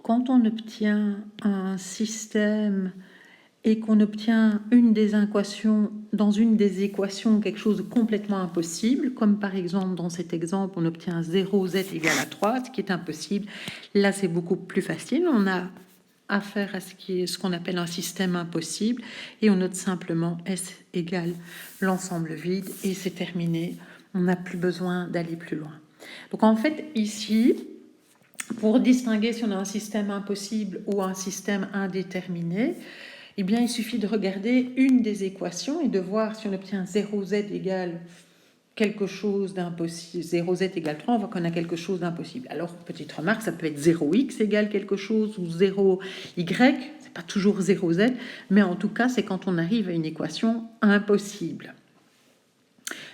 quand on obtient un système et qu'on obtient dans une des équations quelque chose de complètement impossible, comme par exemple dans cet exemple, on obtient 0z égale à 3, ce qui est impossible. Là, c'est beaucoup plus facile. On a affaire à ce qu'on appelle un système impossible et on note simplement S égale l'ensemble vide et c'est terminé. On n'a plus besoin d'aller plus loin. Donc en fait, ici, pour distinguer si on a un système impossible ou un système indéterminé, eh bien, il suffit de regarder une des équations et de voir si on obtient 0z égale quelque chose d'impossible, 0z égale 3, on voit qu'on a quelque chose d'impossible. Alors, petite remarque, ça peut être 0x égale quelque chose ou 0y, c'est pas toujours 0z, mais en tout cas, c'est quand on arrive à une équation impossible.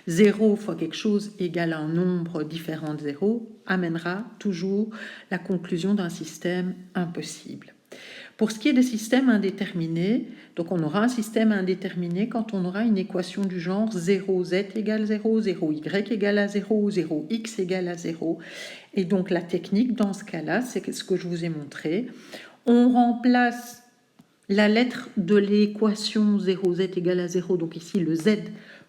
0 fois quelque chose égale un nombre différent de 0 amènera toujours la conclusion d'un système impossible. Pour ce qui est des systèmes indéterminés, donc on aura un système indéterminé quand on aura une équation du genre 0z égale 0, 0y égale à 0, 0x égale à 0. Et donc la technique dans ce cas-là, c'est ce que je vous ai montré. On remplace la lettre de l'équation 0z égale à 0, donc ici le z,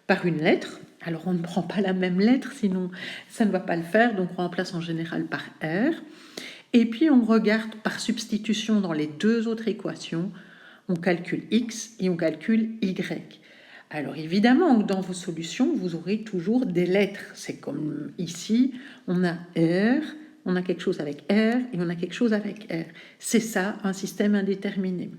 par une lettre. Alors on ne prend pas la même lettre, sinon ça ne va pas le faire, donc on remplace en général par R. Et puis on regarde par substitution dans les deux autres équations, on calcule x et on calcule y. Alors évidemment, dans vos solutions, vous aurez toujours des lettres. C'est comme ici, on a R, on a quelque chose avec R et on a quelque chose avec R. C'est ça, un système indéterminé.